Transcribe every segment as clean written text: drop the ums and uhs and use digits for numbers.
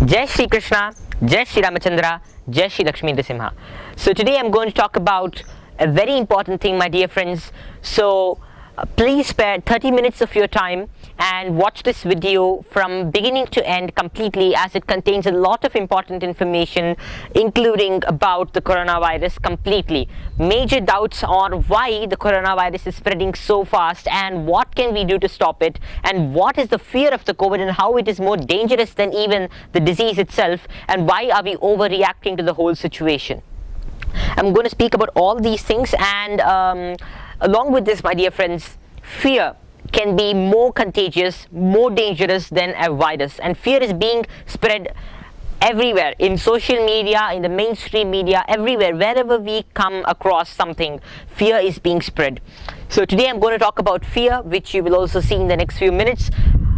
Jai Shri Krishna, Jai Shri Ramachandra, Jai Shri Lakshmi Nrsimha. So today I'm going to talk about a very important thing, my dear friends. So please spare 30 minutes of your time and watch this video from beginning to end completely, as it contains a lot of important information, including about the coronavirus completely. Major doubts on why the coronavirus is spreading so fast and what can we do to stop it, and what is the fear of the COVID and how it is more dangerous than even the disease itself, and why are we overreacting to the whole situation. I'm going to speak about all these things, and along with this, my dear friends, fear can be more contagious, more dangerous than a virus, and fear is being spread everywhere, in social media, in the mainstream media, everywhere. Wherever we come across something, fear is being spread. So today I'm going to talk about fear, which you will also see in the next few minutes.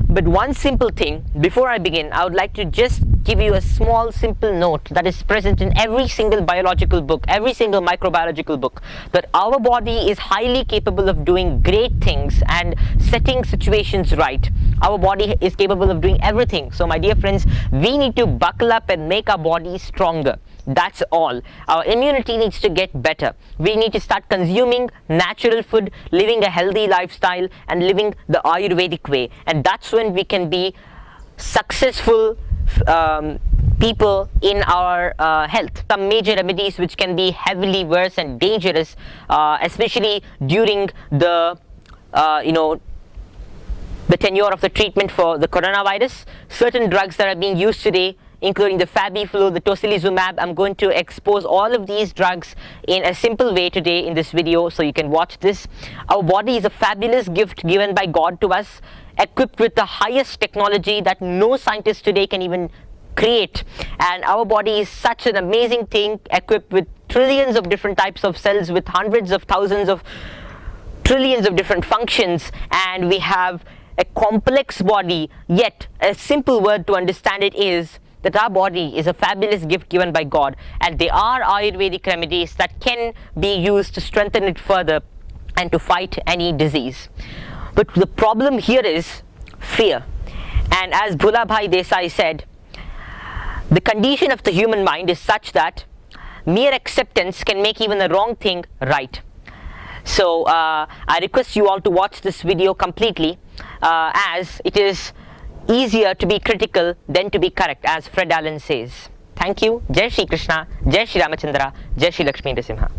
But one simple thing, before I begin, I would like to just give you a small simple note that is present in every single biological book, every single microbiological book, that our body is highly capable of doing great things and setting situations right. Our body is capable of doing everything. So my dear friends, we need to buckle up and make our body stronger. That's all. Our immunity needs to get better. We need to start consuming natural food, living a healthy lifestyle, and living the Ayurvedic way. And that's when we can be successful people in our health. Some major remedies which can be heavily worse and dangerous, especially during the the tenure of the treatment for the coronavirus. Certain drugs that are being used today, including the Fabiflu, the tocilizumab. I'm going to expose all of these drugs in a simple way today in this video, so you can watch this. Our body is a fabulous gift given by God to us, equipped with the highest technology that no scientist today can even create. And our body is such an amazing thing, equipped with trillions of different types of cells, with hundreds of thousands of trillions of different functions, and we have a complex body. Yet a simple word to understand it is that our body is a fabulous gift given by God, and there are Ayurvedic remedies that can be used to strengthen it further and to fight any disease. But the problem here is fear. And as Bhula Bhai Desai said, the condition of the human mind is such that mere acceptance can make even the wrong thing right. So I request you all to watch this video completely, as it is easier to be critical than to be correct, as Fred Allen says. Thank you. Jai Shri Krishna, Jai Shri Ramachandra, Jai Shri Lakshmi Nrsimha.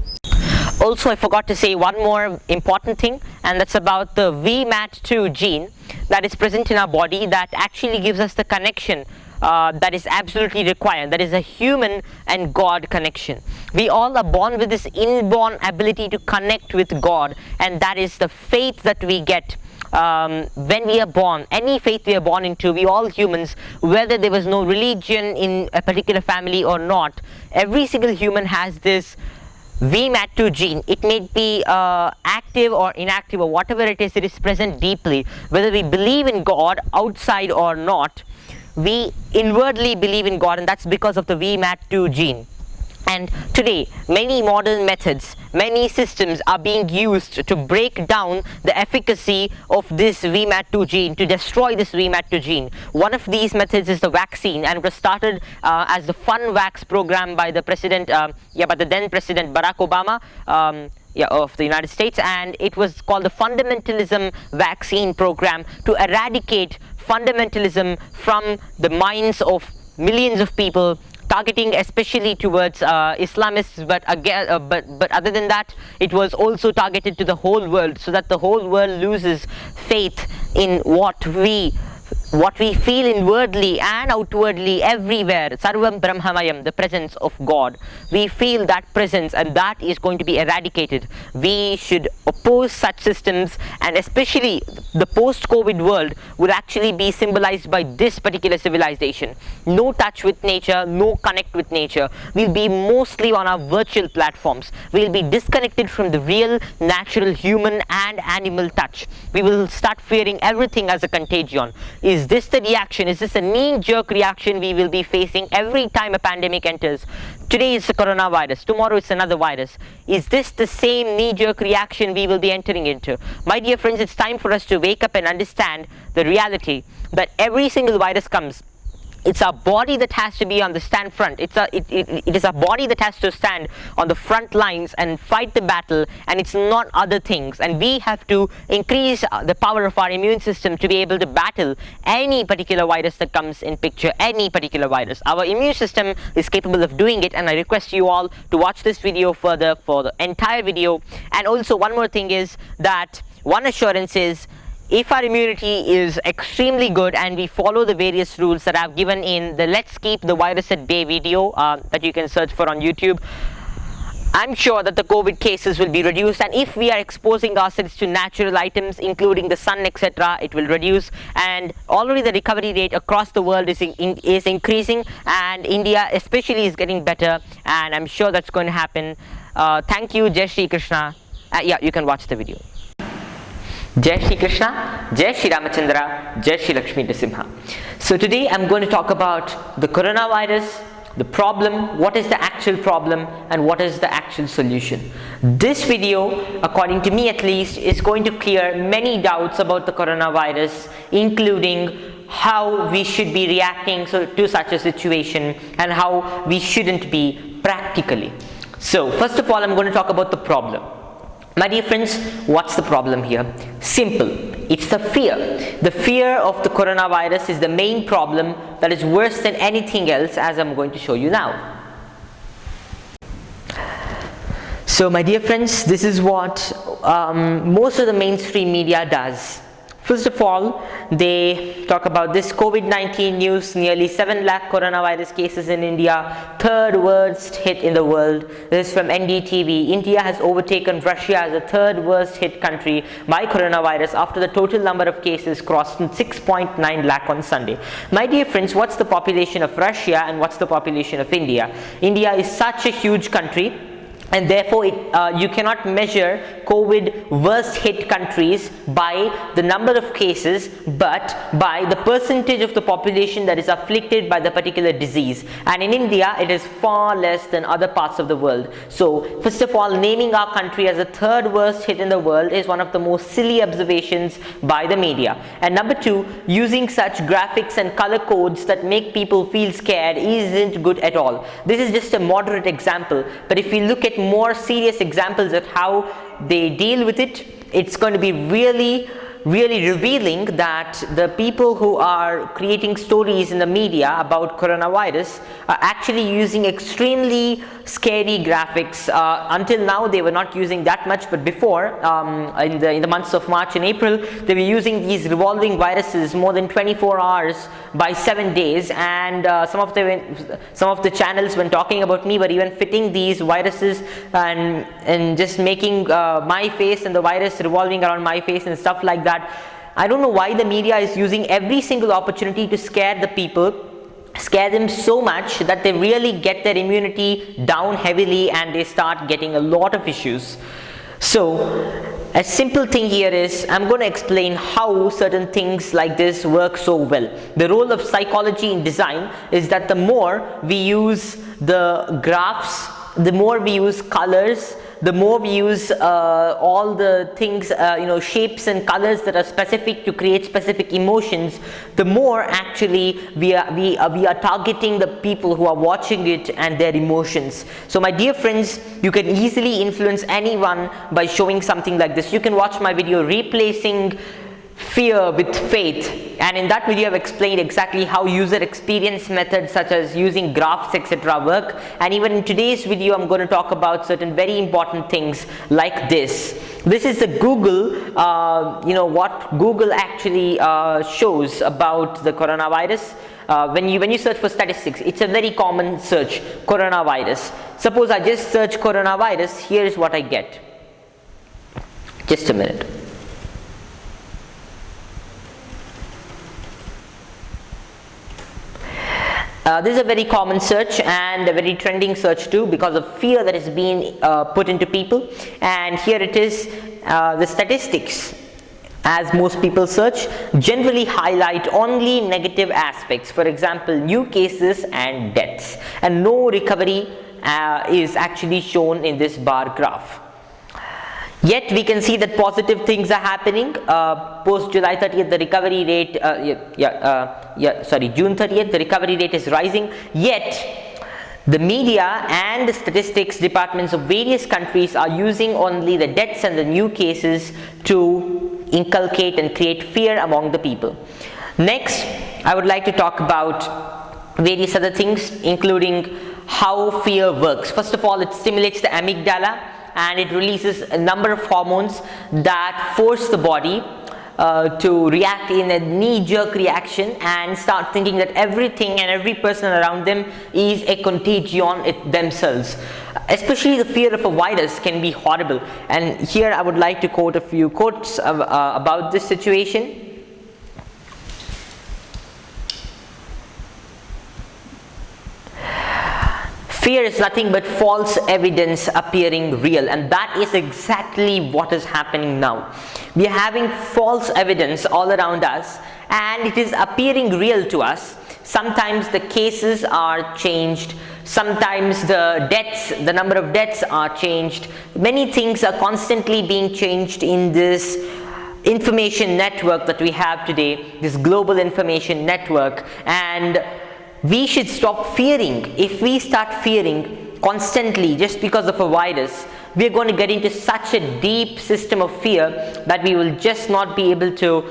Also, I forgot to say one more important thing, and that's about the VMAT2 gene that is present in our body, that actually gives us the connection that is absolutely required. That is a human and God connection. We all are born with this inborn ability to connect with God, and that is the faith that we get when we are born. Any faith we are born into, we all humans, whether there was no religion in a particular family or not, every single human has this VMAT2 gene. It may be active or inactive or whatever it is present deeply. Whether we believe in God outside or not, we inwardly believe in God, and that's because of the VMAT2 gene. And today, many modern methods, many systems are being used to break down the efficacy of this VMAT2 gene, to destroy this VMAT2 gene. One of these methods is the vaccine, and it was started as the Fun Vax program by the president, by the then President Barack Obama, of the United States, and it was called the Fundamentalism Vaccine Program, to eradicate fundamentalism from the minds of millions of people, targeting especially towards Islamists, but other than that, it was also targeted to the whole world, so that the whole world loses faith in what we feel inwardly and outwardly everywhere. Sarvam Brahmamayam, the presence of God. We feel that presence, and that is going to be eradicated. We should oppose such systems, and especially the post-COVID world will actually be symbolized by this particular civilization. No touch with nature, no connect with nature. We'll be mostly on our virtual platforms. We'll be disconnected from the real, natural, human and animal touch. We will start fearing everything as a contagion. Is this the reaction? Is this a knee-jerk reaction we will be facing every time a pandemic enters? Today is the coronavirus, tomorrow it's another virus. Is this the same knee-jerk reaction we will be entering into? My dear friends, it's time for us to wake up and understand the reality that every single virus comes It's our body that has to be on the stand front. It is our body that has to stand on the front lines and fight the battle, and it's not other things. And we have to increase the power of our immune system to be able to battle any particular virus that comes in picture, any particular virus. Our immune system is capable of doing it, and I request you all to watch this video further for the entire video. And also one more thing is that one assurance is, if our immunity is extremely good and we follow the various rules that I've given in the Let's Keep the Virus at Bay video that you can search for on YouTube, I'm sure that the COVID cases will be reduced, and if we are exposing ourselves to natural items including the sun, etc., it will reduce. And already the recovery rate across the world is increasing, and India especially is getting better, and I'm sure that's going to happen. Thank you. Jai Shri Krishna. Yeah, you can watch the video. Jai Shri Krishna, Jai Shri Ramachandra, Jai Shri Lakshmi Narasimha. So today I'm going to talk about the coronavirus, the problem, what is the actual problem, and what is the actual solution. This video, according to me at least, is going to clear many doubts about the coronavirus, including how we should be reacting to such a situation and how we shouldn't be practically. So first of all, I'm going to talk about the problem. My dear friends, what's the problem here? Simple. It's the fear. The fear of the coronavirus is the main problem that is worse than anything else, as I'm going to show you now. So my dear friends, this is what most of the mainstream media does. First of all, they talk about this COVID-19 news, nearly 7 lakh coronavirus cases in India, third worst hit in the world. This is from NDTV. India has overtaken Russia as the third worst hit country by coronavirus after the total number of cases crossed 6.9 lakh on Sunday. My dear friends, what's the population of Russia and what's the population of India? India is such a huge country, and therefore you cannot measure COVID worst hit countries by the number of cases, but by the percentage of the population that is afflicted by the particular disease. And in India, it is far less than other parts of the world. So first of all, naming our country as the third worst hit in the world is one of the most silly observations by the media. And number two, using such graphics and color codes that make people feel scared isn't good at all. This is just a moderate example, but if we look at more serious examples of how they deal with it, it's going to be really revealing that the people who are creating stories in the media about coronavirus are actually using extremely scary graphics. Until now they were not using that much, but before in the months of March and April, they were using these revolving viruses more than 24 hours by 7 days, and some of the channels, when talking about me, were even fitting these viruses and just making my face and the virus revolving around my face and stuff like that. I don't know why the media is using every single opportunity to scare the people, scare them so much that they really get their immunity down heavily and they start getting a lot of issues. So a simple thing here is, I'm going to explain how certain things like this work so well. The role of psychology in design is that the more we use the graphs, the more we use colors, the more we use all the things, shapes and colors that are specific to create specific emotions, the more actually we are targeting the people who are watching it and their emotions. So my dear friends, you can easily influence anyone by showing something like this. You can watch my video replacing fear with faith, and in that video I've explained exactly how user experience methods such as using graphs, etc. work. And even in today's video I'm going to talk about certain very important things like this. This is the Google, what Google actually shows about the coronavirus. When you search for statistics, it's a very common search, coronavirus. Suppose I just search coronavirus, here is what I get. Just a minute. This is a very common search and a very trending search too, because of fear that is being put into people. And here it is, the statistics, as most people search, generally highlight only negative aspects. For example, new cases and deaths, and no recovery is actually shown in this bar graph. Yet we can see that positive things are happening. Post July 30th, the recovery rate, June 30th, the recovery rate is rising. Yet the media and the statistics departments of various countries are using only the deaths and the new cases to inculcate and create fear among the people. Next, I would like to talk about various other things, including how fear works. First of all, it stimulates the amygdala and it releases a number of hormones that force the body to react in a knee-jerk reaction and start thinking that everything and every person around them is a contagion themselves. Especially the fear of a virus can be horrible. And here I would like to quote a few quotes about this situation. Fear is nothing but false evidence appearing real, and that is exactly what is happening now. We are having false evidence all around us and it is appearing real to us. Sometimes the cases are changed, sometimes the number of deaths are changed. Many things are constantly being changed in this information network that we have today, this global information network, and we should stop fearing. If we start fearing constantly just because of a virus, we are going to get into such a deep system of fear that we will just not be able to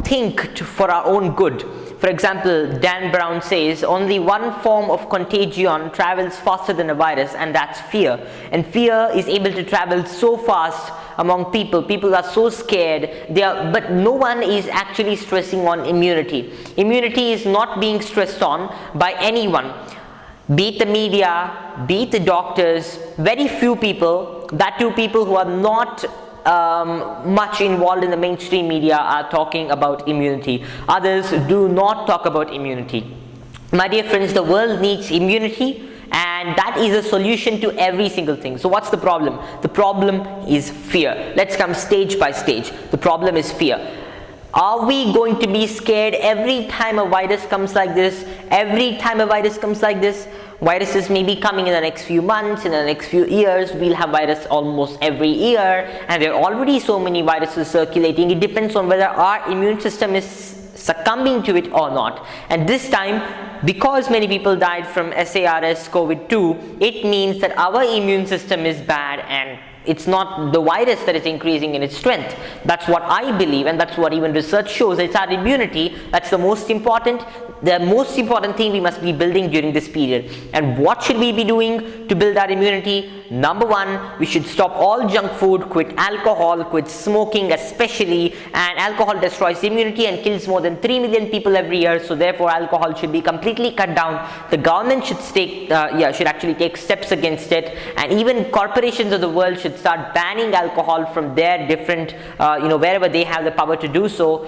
think for our own good. For example, Dan Brown says only one form of contagion travels faster than a virus, and that's fear. And fear is able to travel so fast among people. People are so scared, but no one is actually stressing on immunity. Immunity is not being stressed on by anyone, be it the media, be it the doctors. Very few people, that too people who are not much involved in the mainstream media, are talking about immunity. Others do not talk about immunity. My dear friends, the world needs immunity, and that is a solution to every single thing. So what's the problem? The problem is fear. Let's come stage by stage. The problem is fear. Are we going to be scared every time a virus comes like this? Every time a virus comes like this? Viruses may be coming in the next few months, in the next few years. We'll have virus almost every year, and there are already so many viruses circulating. It depends on whether our immune system is succumbing to it or not. And this time, because many people died from SARS COVID-2, it means that our immune system is bad, and it's not the virus that is increasing in its strength. That's what I believe, and that's what even research shows. It's our immunity that's the most important thing we must be building during this period. And what should we be doing to build our immunity? Number one, we should stop all junk food, quit alcohol, quit smoking especially, and alcohol destroys immunity and kills more than 3 million people every year, so therefore alcohol should be completely cut down. The government should actually take steps against it, and even corporations of the world should start banning alcohol from their different, wherever they have the power to do so.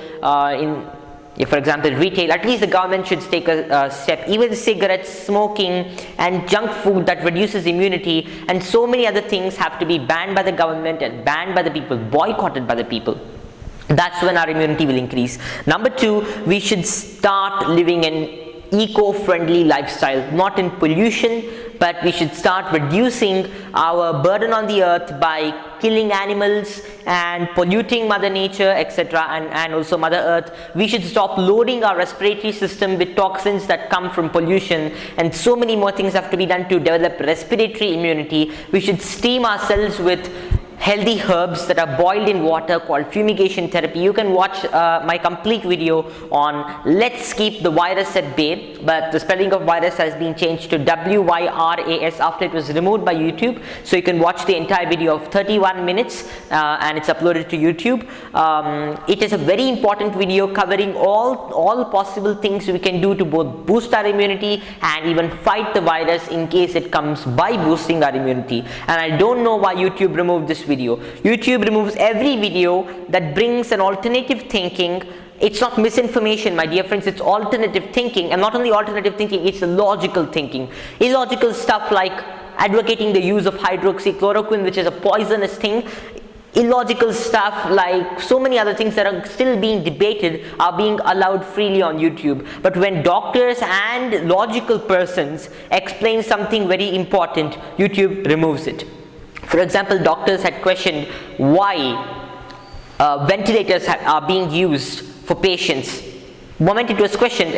For example, retail, at least the government should take a step. Even cigarettes, smoking, and junk food that reduces immunity, and so many other things have to be banned by the government and banned by the people, boycotted by the people. That's when our immunity will increase. Number two, we should start living an eco-friendly lifestyle, not in pollution, but we should start reducing our burden on the earth by killing animals and polluting Mother Nature, etc., and also Mother Earth. We should stop loading our respiratory system with toxins that come from pollution, and so many more things have to be done to develop respiratory immunity. We should steam ourselves with healthy herbs that are boiled in water called fumigation therapy. You can watch my complete video on let's keep the virus at bay, but the spelling of virus has been changed to WYRAS after it was removed by YouTube. So you can watch the entire video of 31 minutes and it's uploaded to YouTube. It is a very important video covering all possible things we can do to both boost our immunity and even fight the virus in case it comes by boosting our immunity. And I don't know why YouTube removed this video. YouTube removes every video that brings an alternative thinking. It's not misinformation, my dear friends, it's alternative thinking, and not only alternative thinking, it's logical thinking. Illogical stuff like advocating the use of hydroxychloroquine, which is a poisonous thing. Illogical stuff like so many other things that are still being debated are being allowed freely on YouTube. But when doctors and logical persons explain something very important, YouTube removes it. For example, doctors had questioned why ventilators are being used for patients. The moment it was questioned,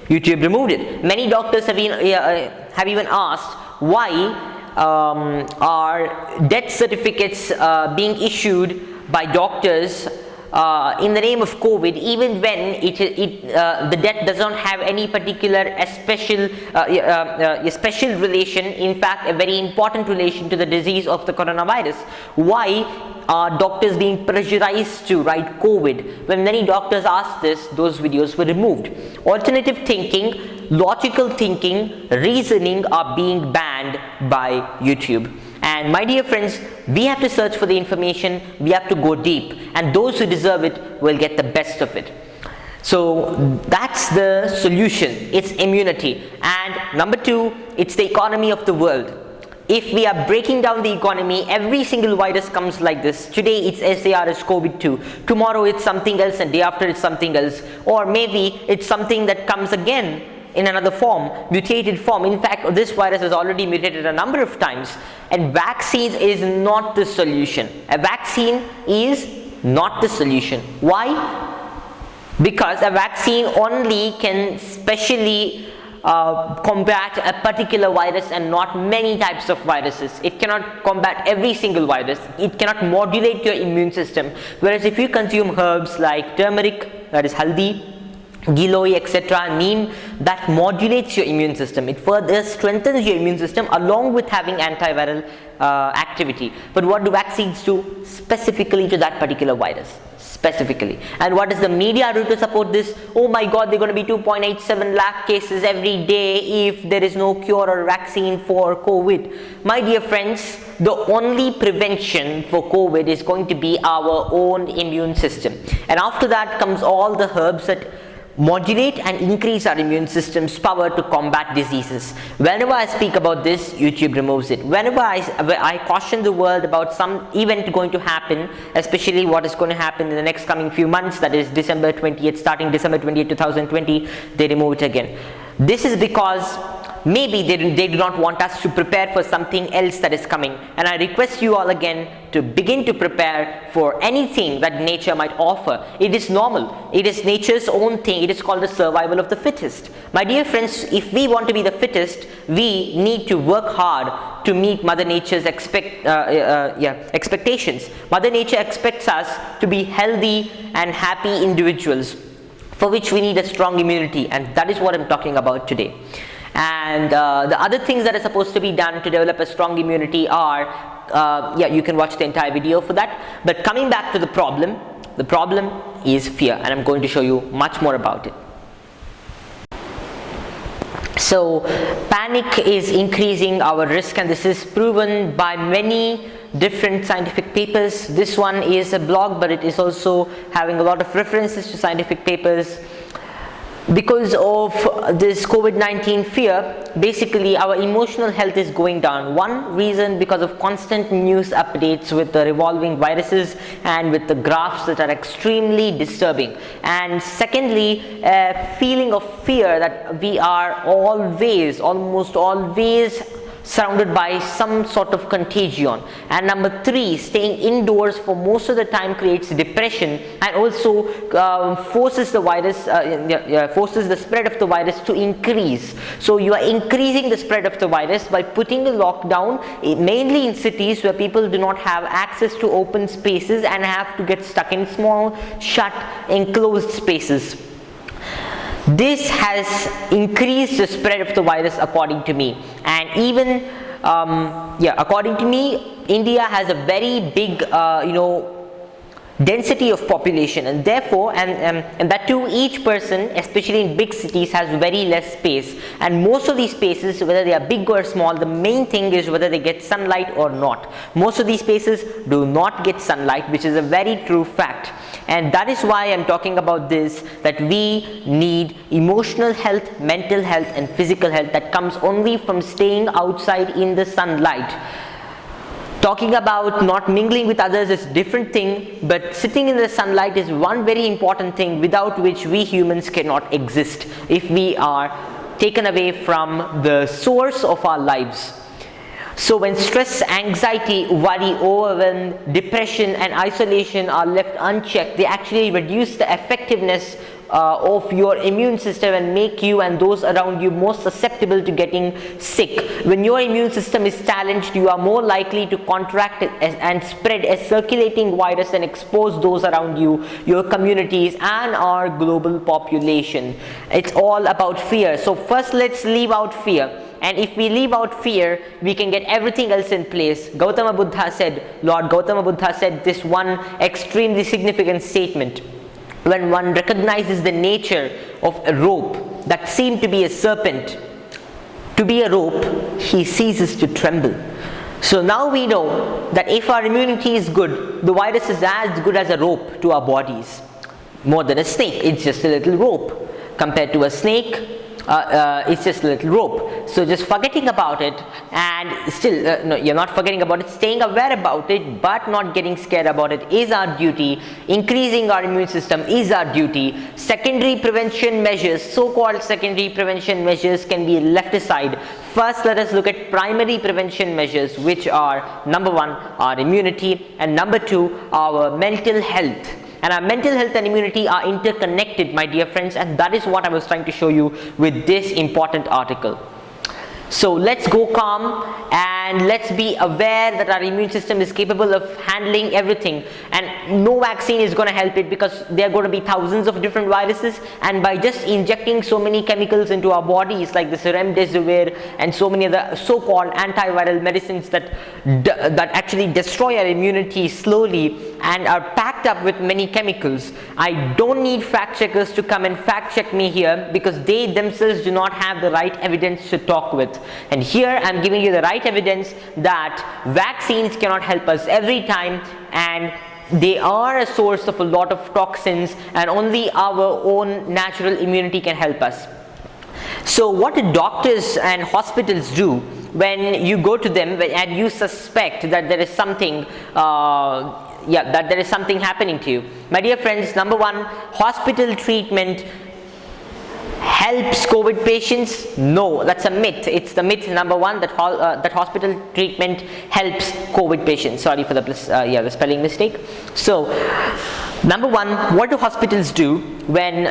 YouTube removed it. Many doctors have even asked why are death certificates being issued by doctors in the name of COVID, even when the death does not have any particular special relation, in fact a very important relation to the disease of the coronavirus. Why are doctors being pressurized to write COVID? When many doctors asked this, those videos were removed. Alternative thinking, logical thinking, reasoning are being banned by YouTube. And my dear friends, we have to search for the information, we have to go deep, and those who deserve it will get the best of it. So that's the solution. It's immunity. And number two, it's the economy of the world. If we are breaking down the economy, every single virus comes like this. Today it's SARS COVID-2, tomorrow it's something else, and day after it's something else, or maybe it's something that comes again in another form, mutated form. In fact, this virus has already mutated a number of times, and vaccines is not the solution. A vaccine is not the solution. Why? Because a vaccine only can specially combat a particular virus and not many types of viruses. It cannot combat every single virus. It cannot modulate your immune system. Whereas if you consume herbs like turmeric, that is haldi, giloy, etc., neem, that modulates your immune system. It further strengthens your immune system along with having antiviral activity. But what do vaccines do? Specifically to that particular virus. Specifically. And what does the media do to support this? Oh my God, there are going to be 2.87 lakh cases every day if there is no cure or vaccine for COVID. My dear friends, the only prevention for COVID is going to be our own immune system. And after that comes all the herbs that modulate and increase our immune system's power to combat diseases. Whenever I speak about this, YouTube removes it. Whenever I caution the world about some event going to happen, especially what is going to happen in the next coming few months, that is December 20th, starting December 20th, 2020, they remove it again. This is because maybe they do not want us to prepare for something else that is coming. And I request you all again to begin to prepare for anything that nature might offer. It is normal. It is nature's own thing. It is called the survival of the fittest. My dear friends, if we want to be the fittest, we need to work hard to meet Mother Nature's expectations. Mother Nature expects us to be healthy and happy individuals, for which we need a strong immunity, and that is what I'm talking about today. And the other things that are supposed to be done to develop a strong immunity are, you can watch the entire video for that. But coming back to the problem is fear, and I'm going to show you much more about it. So panic is increasing our risk, and this is proven by many different scientific papers. This one is a blog, but it is also having a lot of references to scientific papers. Because of this COVID-19 fear, basically our emotional health is going down. One reason, because of constant news updates with the revolving viruses and with the graphs that are extremely disturbing. And secondly, a feeling of fear that we are almost always surrounded by some sort of contagion. And number three, staying indoors for most of the time creates depression, and also forces the virus, forces the spread of the virus to increase. So you are increasing the spread of the virus by putting a lockdown, mainly in cities where people do not have access to open spaces and have to get stuck in small, shut, enclosed spaces. This has increased the spread of the virus, according to me. And even according to me, India has a very big density of population, and therefore and that too, each person, especially in big cities, has very less space. And most of these spaces, whether they are big or small, the main thing is whether they get sunlight or not. Most of these spaces do not get sunlight, which is a very true fact. And that is why I'm talking about this, that we need emotional health, mental health and physical health that comes only from staying outside in the sunlight. Talking about not mingling with others is a different thing, but sitting in the sunlight is one very important thing without which we humans cannot exist if we are taken away from the source of our lives. So when stress, anxiety, worry, overwhelm, depression and isolation are left unchecked, they actually reduce the effectiveness of your immune system and make you and those around you more susceptible to getting sick. When your immune system is challenged, you are more likely to contract and spread a circulating virus and expose those around you, your communities and our global population. It's all about fear. So first let's leave out fear. And if we leave out fear, we can get everything else in place. Lord Gautama Buddha said this one extremely significant statement. When one recognizes the nature of a rope that seemed to be a serpent to be a rope, he ceases to tremble. So now we know that if our immunity is good, the virus is as good as a rope to our bodies. More than a snake, it's just a little rope. Compared to a snake, it's just a little rope. So just forgetting about it, and still no, you're not forgetting about it, staying aware about it but not getting scared about it is our duty. Increasing our immune system is our duty. Secondary prevention measures, so-called secondary prevention measures, can be left aside. First, let us look at primary prevention measures, which are number one, our immunity, and number two, our mental health. And our mental health and immunity are interconnected, my dear friends, and that is what I was trying to show you with this important article. So let's go calm and let's be aware that our immune system is capable of handling everything, and no vaccine is going to help it, because there are going to be thousands of different viruses, and by just injecting so many chemicals into our bodies like this remdesivir and so many other so-called antiviral medicines that actually destroy our immunity slowly and are packed up with many chemicals, I don't need fact checkers to come and fact check me here, because they themselves do not have the right evidence to talk with. And here I'm giving you the right evidence that vaccines cannot help us every time, and they are a source of a lot of toxins, and only our own natural immunity can help us. So what do doctors and hospitals do when you go to them and you suspect that there is something that there is something happening to you? My dear friends, number one, hospital treatment helps COVID patients? No, that's a myth. It's the myth number one, that that hospital treatment helps COVID patients. Sorry for the spelling mistake. So number one, what do hospitals do when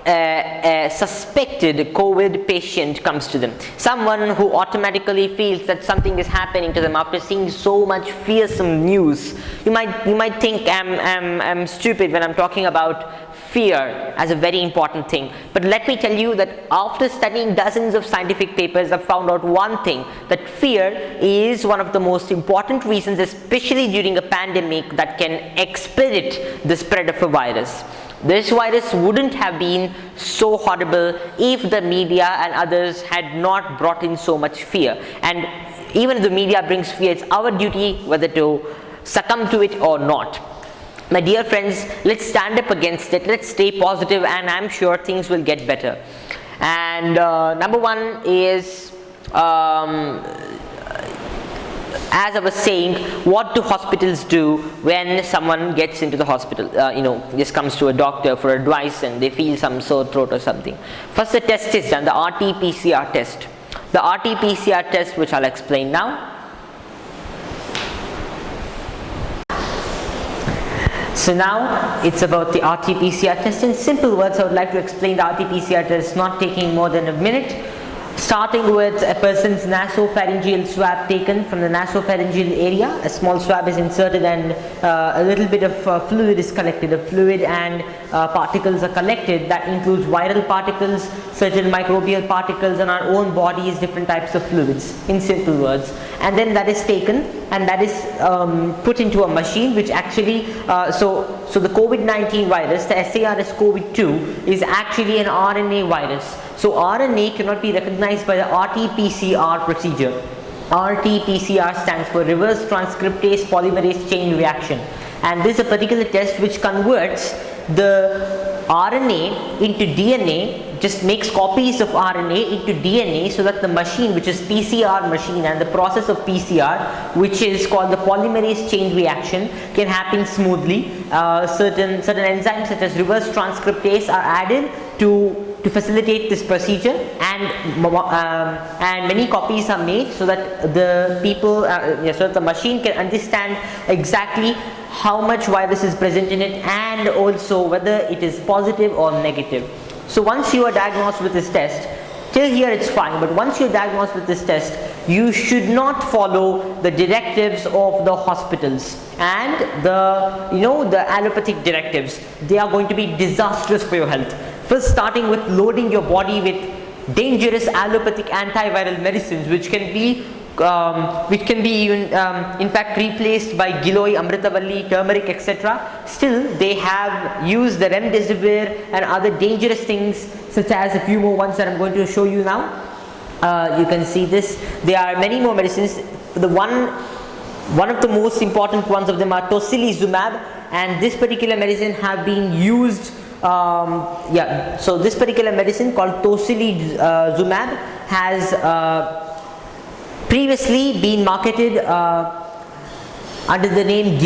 a suspected COVID patient comes to them? Someone who automatically feels that something is happening to them after seeing so much fearsome news. You might think I'm stupid when I'm talking about fear as a very important thing, but let me tell you that after studying dozens of scientific papers, I've found out one thing, that fear is one of the most important reasons, especially during a pandemic, that can expedite the spread of a virus. This virus wouldn't have been so horrible if the media and others had not brought in so much fear. And even if the media brings fear, it's our duty whether to succumb to it or not. My dear friends, let's stand up against it, let's stay positive, and I'm sure things will get better. And number one is, as I was saying, what do hospitals do when someone gets into the hospital? Just comes to a doctor for advice and they feel some sore throat or something. First, the test is done, the RT-PCR test. The RT-PCR test, which I'll explain now. So now it's about the RT-PCR test. In simple words, I would like to explain the RT-PCR test, not taking more than a minute. Starting with a person's nasopharyngeal swab taken from the nasopharyngeal area. A small swab is inserted and a little bit of fluid is collected. The fluid and particles are collected. That includes viral particles, certain microbial particles, and our own body's different types of fluids, in simple words. And then that is taken and that is put into a machine, which actually, so the COVID-19 virus, the SARS-CoV-2, is actually an RNA virus. So RNA cannot be recognized by the RT-PCR procedure. RT-PCR stands for reverse transcriptase polymerase chain reaction, and this is a particular test which converts the RNA into DNA, just makes copies of RNA into DNA, so that the machine, which is PCR machine, and the process of PCR, which is called the polymerase chain reaction, can happen smoothly. Certain enzymes such as reverse transcriptase are added to to facilitate this procedure, and many copies are made so that the people, so that the machine can understand exactly how much virus is present in it and also whether it is positive or negative. So once you are diagnosed with this test, till here it's fine, but once you're diagnosed with this test, you should not follow the directives of the hospitals and the allopathic directives. They are going to be disastrous for your health. First, starting with loading your body with dangerous allopathic antiviral medicines, which can be even in fact replaced by Giloy, Amritavalli, turmeric, etc. Still, they have used the remdesivir and other dangerous things, such as a few more ones that I'm going to show you now. You can see this. There are many more medicines. The one of the most important ones of them are tocilizumab, and this particular medicine have been used. So this particular medicine called tocilizumab has previously been marketed under the name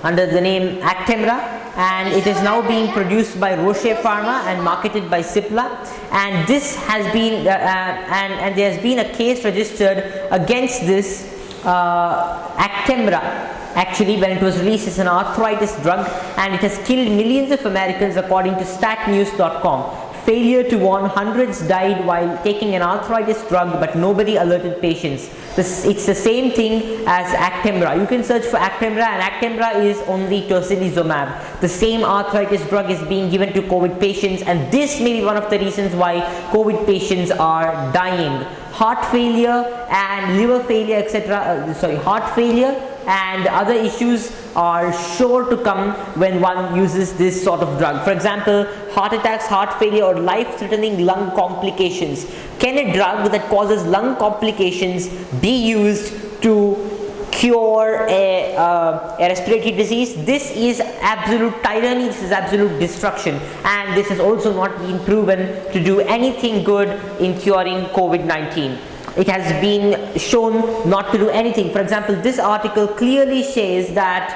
under the name Actemra, and it is now being produced by Roche Pharma and marketed by Cipla. And this has been and there has been a case registered against this Actemra, actually, when it was released as an arthritis drug, and it has killed millions of Americans according to statnews.com. Failure to warn, hundreds died while taking an arthritis drug, but nobody alerted patients. It's the same thing as Actemra. You can search for Actemra, and Actemra is only tocilizumab. The same arthritis drug is being given to COVID patients, and this may be one of the reasons why COVID patients are dying. Heart failure and liver failure, etc. Heart failure and other issues are sure to come when one uses this sort of drug. For example, heart attacks, heart failure, or life-threatening lung complications. Can a drug that causes lung complications be used to cure a respiratory disease? This is absolute tyranny, this is absolute destruction, and this has also not been proven to do anything good in curing COVID-19. It has been shown not to do anything. For example, this article clearly says that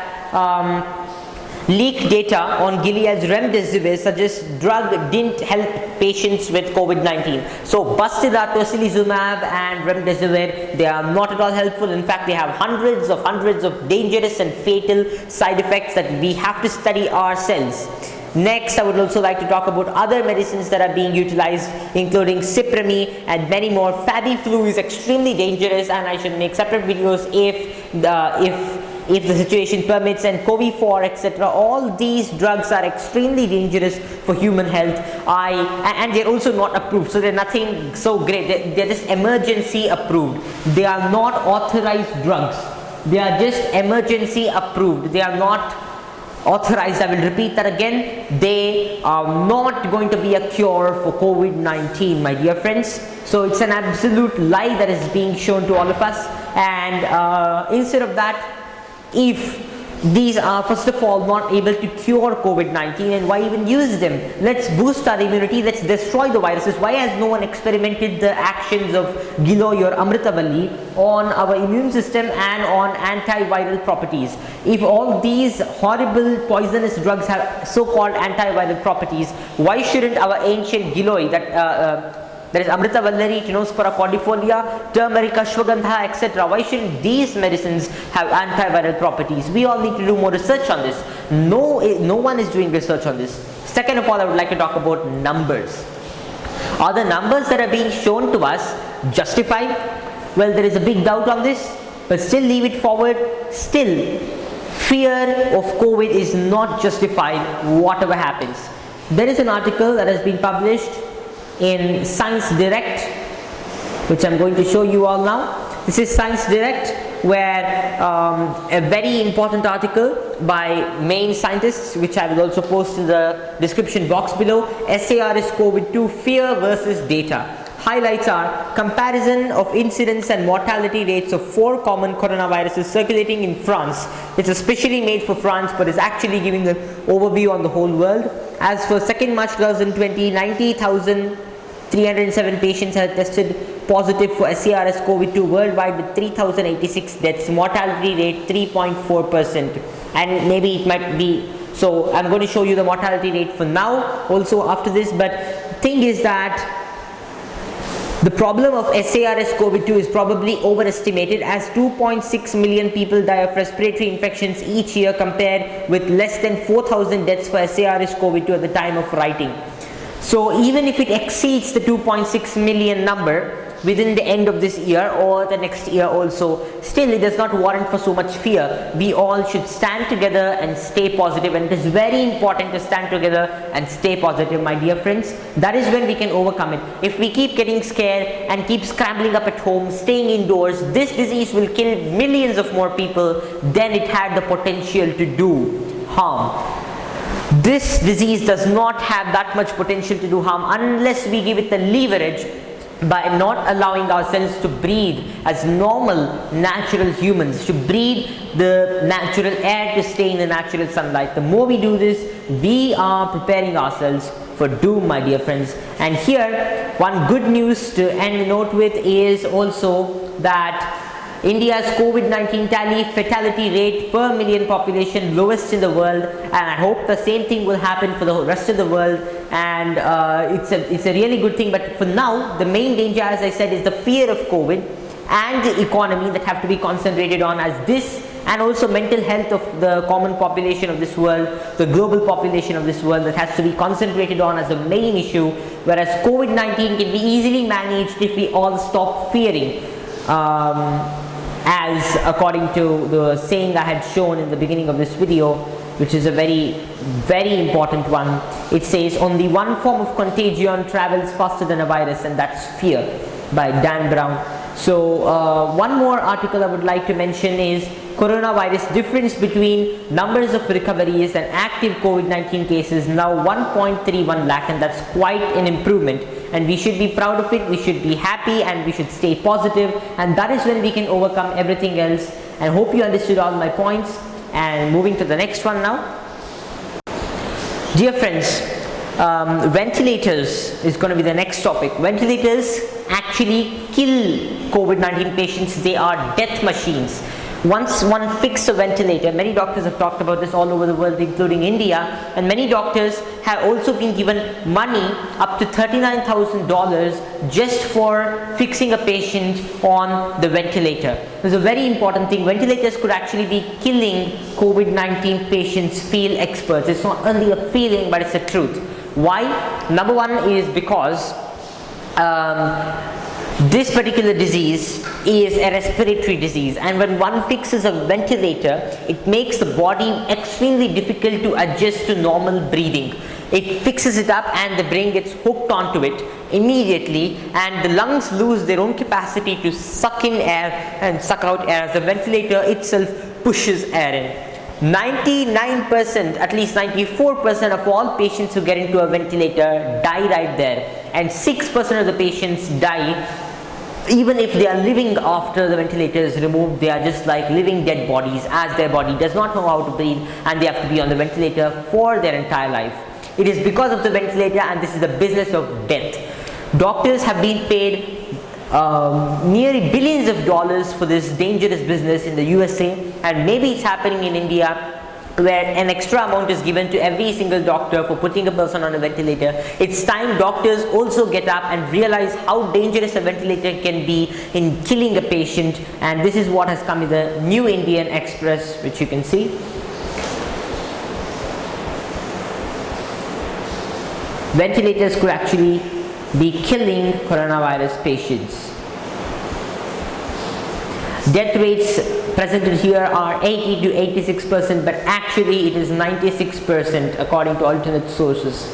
leaked data on Gilead's remdesivir suggests drug didn't help patients with COVID-19. So busted are tocilizumab and remdesivir. They are not at all helpful. In fact, they have hundreds of dangerous and fatal side effects that we have to study ourselves. Next, I would also like to talk about other medicines that are being utilized, including Ciprami and many more. Fabiflu is extremely dangerous, and I should make separate videos if the situation permits, and Covifor, etc. All these drugs are extremely dangerous for human health. And they're also not approved, so they're nothing so great. They're just emergency approved. They are not authorized drugs. They are just emergency approved. They are not authorized. I will repeat that again. They are not going to be a cure for COVID-19, my dear friends. So it's an absolute lie that is being shown to all of us. And instead of that, if these are first of all not able to cure COVID-19, and why even use them? Let's boost our immunity, let's destroy the viruses. Why has no one experimented the actions of Giloy or Amritavalli on our immune system and on antiviral properties? If all these horrible poisonous drugs have so-called antiviral properties, why shouldn't our ancient Giloy, that is Amritavalli, Tinospora cordifolia, turmeric, ashwagandha, etc. Why shouldn't these medicines have antiviral properties? We all need to do more research on this. No one is doing research on this. Second of all, I would like to talk about numbers. Are the numbers that are being shown to us justified? Well, there is a big doubt on this, but still leave it forward. Still, fear of COVID is not justified, whatever happens. There is an article that has been published in Science Direct, which I'm going to show you all now. This is Science Direct, where a very important article by main scientists, which I will also post in the description box below. SARS-CoV-2 fear versus data. Highlights are comparison of incidence and mortality rates of 4 common coronaviruses circulating in France. It's especially made for France, but is actually giving an overview on the whole world. As for 2nd March 2020, 90,307 patients have tested positive for SARS-CoV-2 worldwide, with 3,086 deaths. Mortality rate 3.4%. And maybe it might be So I'm going to show you the mortality rate for now also after this. But thing is that the problem of SARS-CoV-2 is probably overestimated, as 2.6 million people die of respiratory infections each year, compared with less than 4,000 deaths for SARS-CoV-2 at the time of writing. So even if it exceeds the 2.6 million number within the end of this year or the next year also, still it does not warrant for so much fear. We all should stand together and stay positive, and it is very important to stand together and stay positive, my dear friends. That is when we can overcome it. If we keep getting scared and keep scrambling up at home, staying indoors, this disease will kill millions of more people than it had the potential to do harm. This disease does not have that much potential to do harm unless we give it the leverage by not allowing ourselves to breathe as normal natural humans, to breathe the natural air, to stay in the natural sunlight. The more we do this, we are preparing ourselves for doom, my dear friends. And here, one good news to end the note with is also that India's COVID-19 fatality rate per million population lowest in the world, and I hope the same thing will happen for the rest of the world. And it's a really good thing. But for now, the main danger, as I said, is the fear of COVID and the economy that have to be concentrated on as this, and also mental health of the common population of this world, the global population of this world, that has to be concentrated on as a main issue, whereas COVID-19 can be easily managed if we all stop fearing. As according to the saying I had shown in the beginning of this video, which is a very, very important one, it says only one form of contagion travels faster than a virus, and that's fear, by Dan Brown. So one more article I would like to mention is coronavirus difference between numbers of recoveries and active COVID-19 cases, now 1.31 lakh, and that's quite an improvement, and we should be proud of it. We should be happy and we should stay positive, and that is when we can overcome everything else. And hope you understood all my points. And moving to the next one now, dear friends, ventilators is going to be the next topic. Ventilators actually kill COVID-19 patients. They are death machines. Once one fixes a ventilator, many doctors have talked about this all over the world, including India, and many doctors have also been given money up to $39,000 just for fixing a patient on the ventilator. This is a very important thing. Ventilators could actually be killing COVID-19 patients, feel experts. It's not only a feeling, but it's a truth. Why? Number one is because this particular disease is a respiratory disease, and when one fixes a ventilator, it makes the body extremely difficult to adjust to normal breathing. It fixes it up and the brain gets hooked onto it immediately, and the lungs lose their own capacity to suck in air and suck out air as the ventilator itself pushes air in. 99%, at least 94% of all patients who get into a ventilator die right there, and 6% of the patients die even if they are living after the ventilator is removed. They are just like living dead bodies, as their body does not know how to breathe and they have to be on the ventilator for their entire life. It is because of the ventilator, and this is the business of death. Doctors have been paid nearly billions of dollars for this dangerous business in the USA, and maybe it's happening in India, where an extra amount is given to every single doctor for putting a person on a ventilator. It's time doctors also get up and realize how dangerous a ventilator can be in killing a patient, and this is what has come in the New Indian Express, which you can see. Ventilators could actually be killing coronavirus patients. Death rates presented here are 80 to 86%, but actually it is 96% according to alternate sources.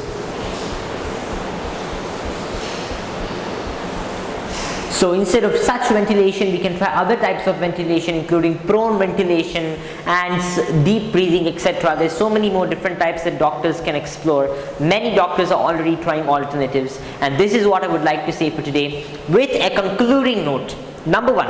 So instead of such ventilation, we can try other types of ventilation, including prone ventilation and deep breathing, etc. There's so many more different types that doctors can explore. Many doctors are already trying alternatives, and this is what I would like to say for today with a concluding note. Number one,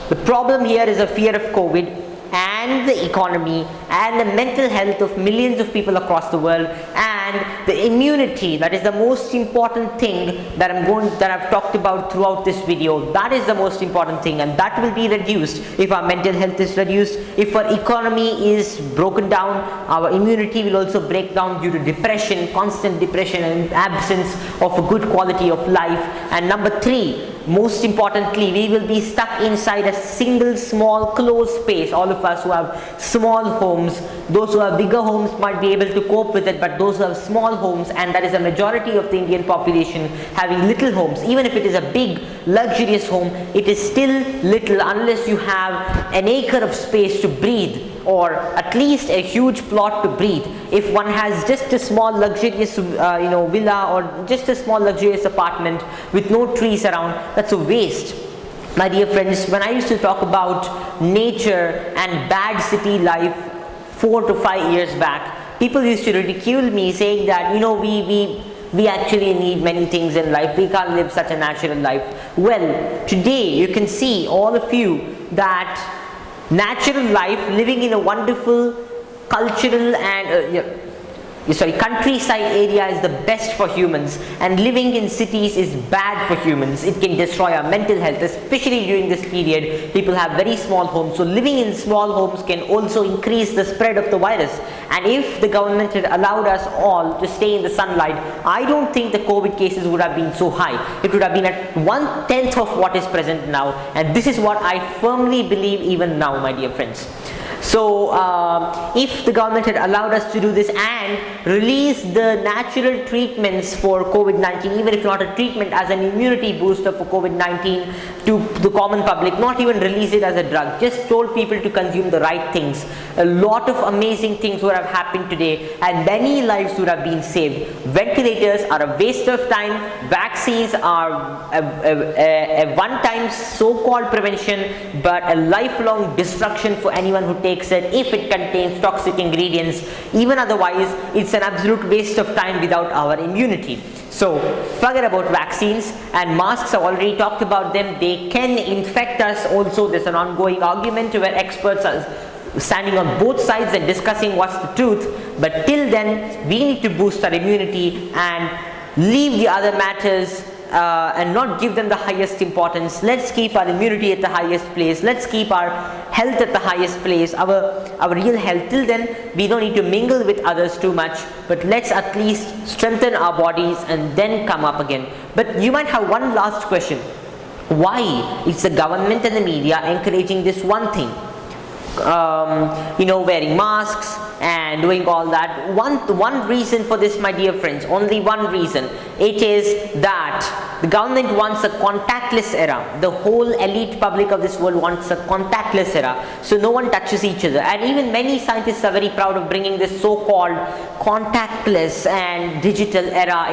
the problem here is a fear of COVID and the economy and the mental health of millions of people across the world, and and the immunity, that is the most important thing that I've talked about throughout this video. That is the most important thing, and that will be reduced if our mental health is reduced. If our economy is broken down, our immunity will also break down due to depression, constant depression, and absence of a good quality of life. And number 3, most importantly, we will be stuck inside a single small closed space. All of us who have small homes, those who have bigger homes might be able to cope with it, but those who have small homes, and that is a majority of the Indian population having little homes, even if it is a big luxurious home, it is still little unless you have an acre of space to breathe, or at least a huge plot to breathe. If one has just a small luxurious villa, or just a small luxurious apartment with no trees around, that's a waste. My dear friends, when I used to talk about nature and bad city life 4 to 5 years back, people used to ridicule me, saying that we actually need many things in life, we can't live such a natural life. Well, today you can see, all of you, that natural life, living in a wonderful cultural and countryside area is the best for humans, and living in cities is bad for humans. It can destroy our mental health, especially during this period. People have very small homes, so living in small homes can also increase the spread of the virus. And if the government had allowed us all to stay in the sunlight, I don't think the COVID cases would have been so high. It would have been at 1/10 of what is present now, and this is what I firmly believe even now, my dear friends. So if the government had allowed us to do this and release the natural treatments for COVID-19, even if not a treatment, as an immunity booster for COVID-19 to the common public, not even release it as a drug, just told people to consume the right things, a lot of amazing things would have happened today, and many lives would have been saved. Ventilators are a waste of time. Vaccines are a one-time so-called prevention, but a lifelong destruction for anyone who takes it if it contains toxic ingredients. Even otherwise, it's an absolute waste of time without our immunity. So forget about vaccines, and masks. I've already talked about them. They can infect us also. There's an ongoing argument where experts are standing on both sides and discussing what's the truth, but till then we need to boost our immunity and leave the other matters and not give them the highest importance. Let's keep our immunity at the highest place. Let's keep our health at the highest place, our real health. Till then, we don't need to mingle with others too much, but let's at least strengthen our bodies and then come up again. But you might have one last question. Why is the government and the media encouraging this one thing? Wearing masks and doing all that. One reason for this, my dear friends, only one reason. It is that the government wants a contactless era. The whole elite public of this world wants a contactless era, so no one touches each other. And even many scientists are very proud of bringing this so-called contactless and digital era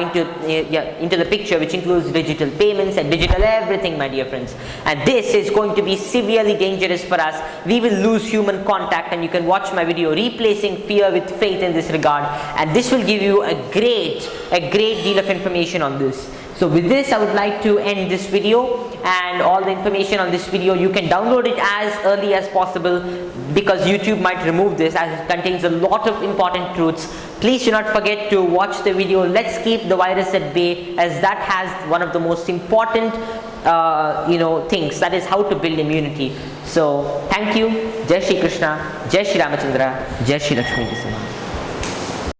into the picture, which includes digital payments and digital everything, my dear friends. And this is going to be severely dangerous for us. We will lose human contact, and you can watch my video replacing fear with faith in this regard, and this will give you a great deal of information on this. So with this, I would like to end this video, and all the information on this video, you can download it as early as possible, because YouTube might remove this as it contains a lot of important truths. Please do not forget to watch the video. Let's keep the virus at bay, as that has one of the most important things, that is how to build immunity. So thank you. Jai Shri Krishna, Jai Shri Ramachandra, Jai Shri Lakshmi Narasimha.